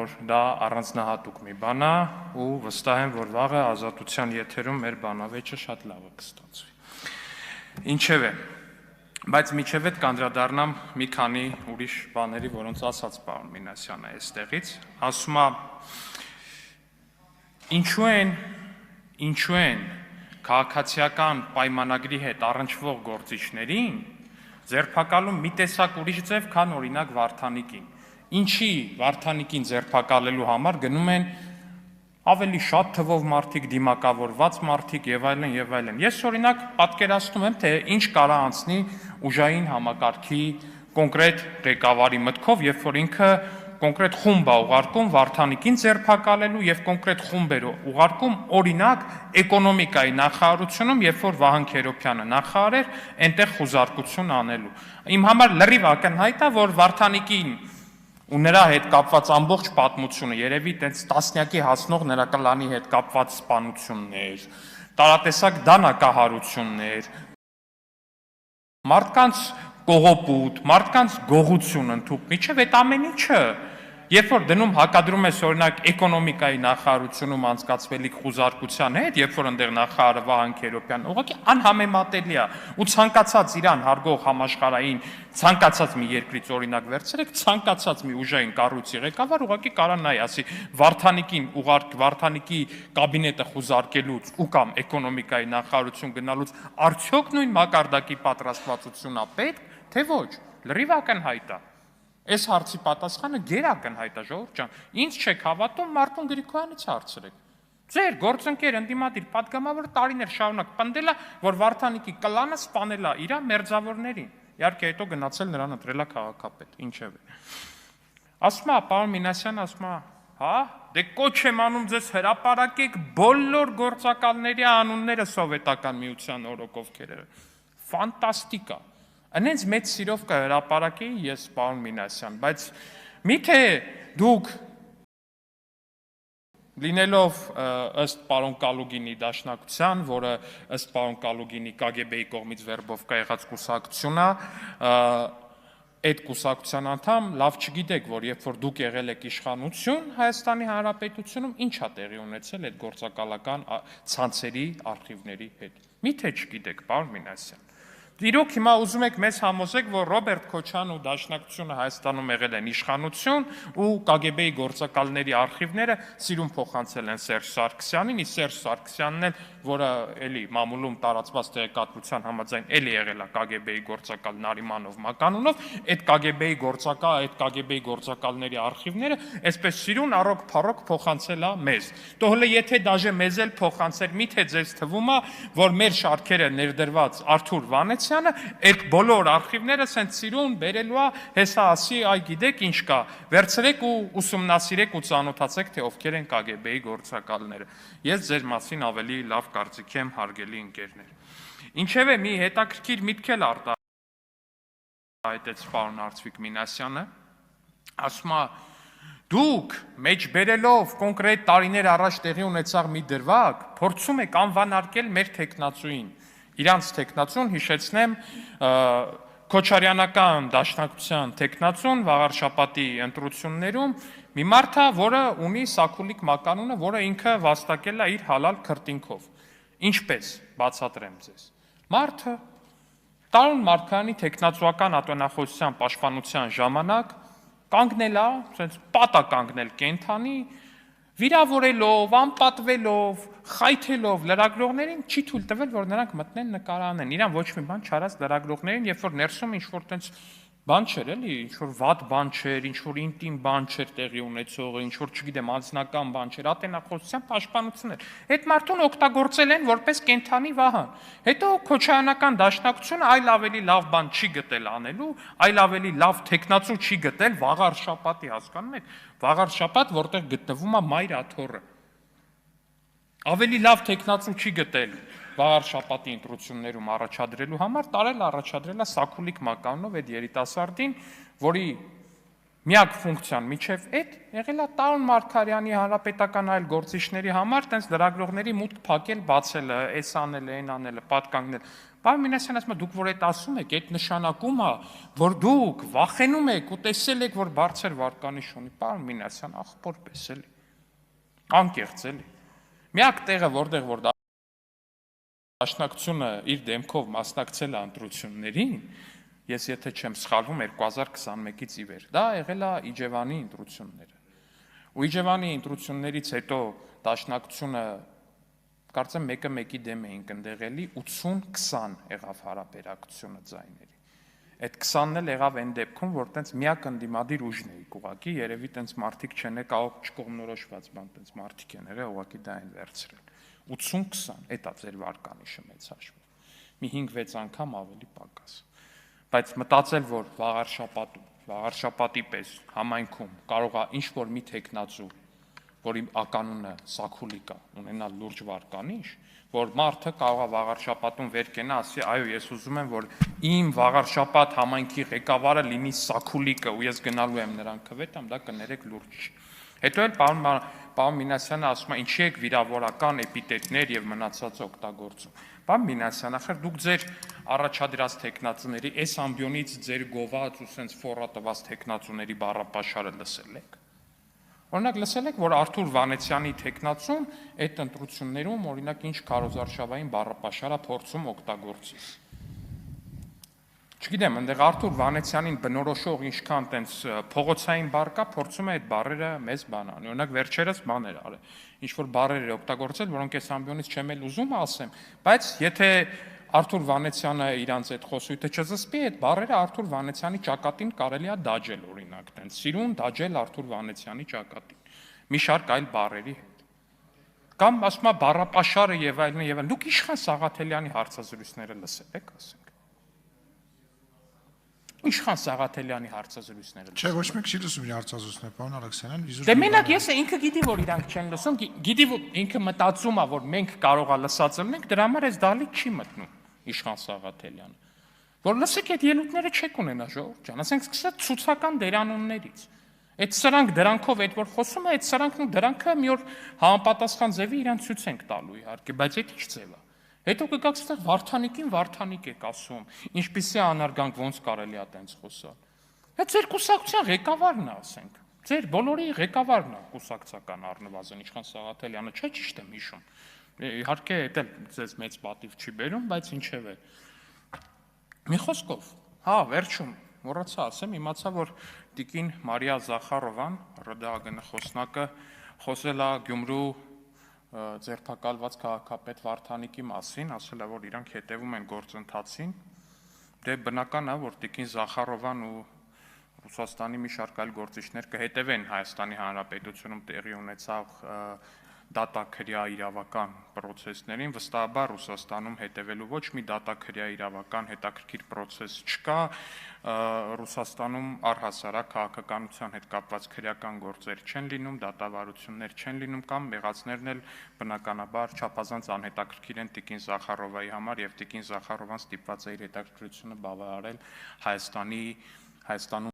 որ դա առանձնահատուկ մի բան է ու վստահ եմ, որ վաղը ազատության եթերում մեր բանավեճը շատ լավ է կստացվի։ Ինչևէ, բայց միջև այդ կանդրադառնամ մի քանի ուրիշ բաների, որոնց ասաց պարոն Մինասյանը այստեղից, ասում է ինչու են քաղաքացիական պայմանագրի հետ առնչվող գործիչներին ձերբակալում մի տեսակ ուրիշ ձև, քան օրինակ Վարդանիկին։ Ինչի Վարդանիկին ձերբակալելու համար գնում են ավելի շատ թվով մարդիկ, դիմակավորված մարդիկ եւ այլն եւ այլն։ Ես օրինակ պատկերացնում եմ, թե ինչ կարա անցնի ուժային համակարգի կոնկրետ ղեկավարի մտքով, երբ որ ինքը կոնկրետ խումբ է ուղարկում Վարդանիկին ձերբակալելու եւ կոնկրետ խումբեր ուղարկում օրինակ էկոնոմիկայի նախարարությունում, երբ որ Վահան Քերոբյանը նախարար էր, այնտեղ խուզարկություն անելու։ Իմ համար լրիվ ակնհայտ է, որ Վարդանիկին ու նրա հետ կապված ամբողջ պատմությունը, երևի տենց տասնյակի հասնող նրա կլանի հետ կապված սպանություններ, տարատեսակ դանակահարություններ, մարդկանց կողոպուտ, մարդկանց գողություն ընդհուպ միջև այդ ամեն ինչը, երբ որ դնում հակադրում ես օրինակ էկոնոմիկայի նախարարությունում անցկացվելիք խուզարկության հետ, երբ որ ընդեղ նախարարը Վահան Քերոբյանն ուղղակի անհամեմատելի է ու ցանկացած իրան հարգող համաշխարհային ցանկացած մի երկրից օրինակ վերցրեք, ցանկացած մի ուժային կառույցի ղեկավար ուղղակի կարա նայ, ասի Վարդանիկին Վարդանիկի կաբինետը խուզարկելուց ու կամ էկոնոմիկայի նախարարություն գնալուց արդյոք նույն մակարդակի պատրաստվածություն է պետք, թե ոչ, լրիվ ակնհայտ է։ Այս հարցի պատասխանը գերակնհայտ է, ժողովուրդ ջան, ինձ չեք հավատում, Մարտուն Գրիգորյանից հարցրեք։ Ձեր գործընկեր ընդդիմադիր պատգամավորը տարիներ շարունակ պնդել է, որ Վարդանիկի կլանը սպանել է իր մերձավորներին։ Իհարկե հետո գնացել նրան ընտրել է քաղաքապետ, ինչևէ։ Ասում է պարոն Մինասյանը, ասում է, հա, դե կոչ եմ անում ձեզ հրապարակեք բոլոր գործակալների անունները սովետական միության օրոք ովքեր են։ Ֆանտաստիկ է։ Անենց մեծ սիրով կհրապարակեի ես պարոն Մինասյան, բայց միթե դուք լինելով ըստ պարոն Կալուգինի դաշնակցության, որը ըստ պարոն Կալուգինի KGB-ի կողմից վերբովկա եղած կուսակցություն է, այդ կուսակցության անդամ լավ չգիտեք, որ երբ որ դուք եղել եք իշխանություն Հայաստանի Հանրապետությունում, ինչ է տեղի ունեցել այդ գործակալական ցանցերի արխիվների հետ։ Միթե չգիտեք, պարոն Մինասյան։ Իրոք հիմա ուզում եք մեզ համոզեք, որ Ռոբերտ Քոչարյանը ու Դաշնակցությունը Հայաստանում եղել են իշխանություն ու KGB-ի գործակալների արխիվները սիրուն փոխանցել են Սերժ Սարգսյանին, իսկ Սերժ Սարգսյանն էլ, որը էլի մամուլում տարածված տեղեկատվության համաձայն էլի եղել է KGB-ի գործակալ Նարիմանով Մականունով, այդ KGB-ի գործակալների արխիվները այսպես սիրուն առոք-փառոք փոխանցել է մեզ։ Դե հələ եթե դաժե մեզ էլ փոխանցեր, միթե ձեզ թվում է, որ մեր շարքերը ներդրված Արթուր Վանեցյանը այդ բոլոր արխիվները սենց սիրուն բերելու է, հեսա ասի, այ գիտեք ինչ կա, վերցրեք ու ուսումնասիրեք ու ծանոթացեք, թե ովքեր են KGB-ի գործակալները։ Ես ձեր մասին ավելի լավ կարծիք եմ, հարգելի ընկերներ։ Ինչևէ մի հետաքրքիր միտք էլ արտահայտեց պարոն Արծվիկ Մինասյանը, ասում է դուք մեջբերելով կոնկրետ տարիներ առաջ տեղի ունեցող մի դրվագ, փորձում եք անվանարկել մեր տեխնացուին, իրանց տեխնացուն, հիշեցնեմ, Քոչարյանական դաշնակցության տեխնացուն վաղարշապատի ընտրություններում մի մարդ է, որը ունի Սաքուլիկ մականունը, որը ինքը վաստակել է իր հալալ քրտինքով։ Ինչպես բացատրեմ ձեզ։ Մարդը Տարոն Մարգարյանի տեխնացուական ատոնախոսության պաշտպանության ժամանակ կանգնել է, ասենց պատ է կանգնել կենթանի, վիրավորելով, անպատվելով, խայթելով լրագրողներին չի թույլ տվել, որ նրանք մտնեն նկարանեն։ Իրան ոչ մի բան չարած լրագրողներին, երբ որ ներսում ինչ-որ տենց բան չէր, էլի, ինչ-որ վատ բան չէր, ինչ-որ ինտիմ բան չէր տեղի ունեցողը, ինչ-որ, չգիտեմ, անձնական բան չէր, ատենախոսության պաշտպանություն էր։ Այդ մարդուն օգտագործել են որպես կենթանի վահան։ Հետո Քոչարյանական դաշնակցությունը այլ ավելի լավ բան չի գտել անելու, այլ ավելի լավ տեխնացու չի գտել Վաղարշապատի, հասկանում եք, Վաղարշապատ, որտեղ գտնվում է Մայր աթոռը։ Ավելի լավ տեխնացու չի գտել Վաղարշապատի ընտրություններում առաջադրելու համար, առաջադրել է Սաքուլիկ մականունով այդ երիտասարդին, որի միակ ֆունկցիան միջև այդ եղել է Տարոն Մարգարյանի հանրապետական այլ գործիչների համար տենց լրագրողների մուտք փակել, բացելը, էս անելը, այն անելը, պատկանգնել, Պարոն Մինասյան ասում է, դուք որ այդ ասում եք, այդ նշանակում է, որ դուք վախենում եք ու տեսել եք, որ բարձր վարկանիշ ունի։ Պարոն Մինասյան, ախպոր պես էլի։ Անկեղծ էլի։ Միակ տեղը, որտեղ որ Դաշնակցությունը իր դեմքով մասնակցել է ընտրություններին, ես եթե չեմ սխալվում 2021-ից ի վեր, դա եղել է Իջևանի ընտրությունները։ Ու Իջևանի ընտրություններից հետո Դաշնակցությունը կարծեմ մեկը մեկի դեմ էին կնդեղելի 80-20 եղավ հարաբերակցությունը ձայների։ Այդ 20-ն էլ եղավ այն դեպքում, որ տենց միակ ընդդիմադիր ուժն էի ուղղակի, երևի տենց մարդիկ չեն եկավ չկողմնորոշված բան, տենց մարդիկ են եղել, ուղղակի դա են վերցրել։ 80-20, էտա ձեր վարկանիշը մեծ հաշվով։ Մի 5-6 անգամ ավելի պակաս։ Բայց մտածել, որ վաղարշապատի պես համայնքում կարող է ինչ-որ մի տեխնացու, որի ականունը Սաքուլիկ է, ունենալ լուրջ վարկանիշ, որ մարդը կարող է վաղարշապատում վեր կենա, ասի, այո, ես ուզում եմ, որ իմ վաղարշապատ համայնքի ղեկավարը լինի Սաքուլիկը, ու ես գնալու եմ նրան քվեթամ, դա կներեք լուրջ չի։ Հետո էլ պարոն Մինասյանը ասում է, ինչի եք վիրավորական էպիտետներ եւ մնացածը օգտագործում։ Պարոն Մինասյան, ախր դուք ձեր առաջադրած տեխնացուների, այս ամբիոնից ձեր գոված ու սենց ֆորա տված տեխնացուների բառապաշարը լսել եք։ Օրինակ լսել եք, որ Արթուր Վանեցյանի տեխնացուն այդ ընտրություններում օրինակ ինչ քարոզարշավային բառապաշարա փորձում օգտագործի։ Չգիտեմ, այնտեղ Արթուր Վանեցյանին բնորոշող ինչքան տենց փողոցային բառ կա, փորձում է այդ բառերը մեզ բան անի։ Օրինակ վերջերս բաներ արել։ Ինչ որ բառեր է օգտագործել, որոնք այս ամբիոնից չեմ էլ ուզում ասեմ, բայց եթե Արթուր Վանեցյանը իրանց այդ խոսույթը չզսպի, այդ բառերը Արթուր Վանեցյանի ճակատին կարելի է դաջել, օրինակ, տենց սիրուն դաջել Արթուր Վանեցյանի ճակատին։ Մի շարք այլ բառերի հետ։ Կամ ասում է բառապաշարը եւ այլն եւ այլն։ Դուք Իշխան Սաղաթելյանի հարցազրույցները լսել եք, ասենք։ Իշխան Սաղաթելյանի հարցազրույցները։ Չէ, ոչ մեկ չի լսում իր հարցազրույցները, պարոն Ալեքսանյան, իզուր։ Դե մենակ ես ինքը գիտի, որ իրանք չեն լսում, գիտի որ ինքը մտածում է, որ մենք կարող է լսած լինենք, դրա համար այս դալիք չի մտնում Իշխան Սաղաթելյանը։ Որ լսեք այդ ելույթները չեք ունենա, ժողովուրդ ջան, ասենք սկսած ցուցական դերանուններից։ Այդ սրանք դրանքով այդ որ խոսում է, այդ սրանքն ու դրանքը մի օր համապատասխան ձևի իրան ցույց ենք տալու իհարկե, բայց այդ ի՞նչ ձև է։ Հետո կգաք ստեղ Վարդանիկին Վարդանիկ եք ասում, ինչպիսի անարգանք ոնց կարելի է տենց խոսալ։ Դա ձեր կուսակցության ղեկավարն է, ասենք։ Ձեր բոլորի ղեկավարն է կուսակցական առնվազն Իշխան Սաղաթելյանը, չէ՞ ճիշտ եմ հիշում։ Իհարկե, դա ձեզ մեծ պատիվ չի բերում, բայց ինչևէ։ Մի խոսքով, հա, վերջում մոռացա ասեմ, իմացա, որ տիկին Մարիա Զախարովան, ՌԴԱԳՆ խոսնակը, խոսել է Գյումրու ձերբակալված քաղաքապետ Վարդանիկի մասին, ասել է, որ իրանք հետևում են գործընթացին, դե բնական է, որ տիկին Զախարովան ու Ռուսաստանի մի շարք այլ գործիչներ կհետևեն Հայաստանի Հանրապետությունում տեղի ունեցող դատաքրյա իրավական պրոցեսներին, վստահաբար Ռուսաստանում հետևելու ոչ մի դատաքրյա իրավական հետաքրքիր պրոցես չկա, Ռուսաստանում առհասարակ քաղաքականության հետ կապված քրեական գործեր չեն լինում, դատավարություններ չեն լինում կամ մեղածներն էլ բնականաբար չափազանց անհետաքրքիր են տիկին Զախարովայի համար եւ տիկին Զախարովան ստիպված է իր հետաքրքրությունը բավարարել Հայաստանում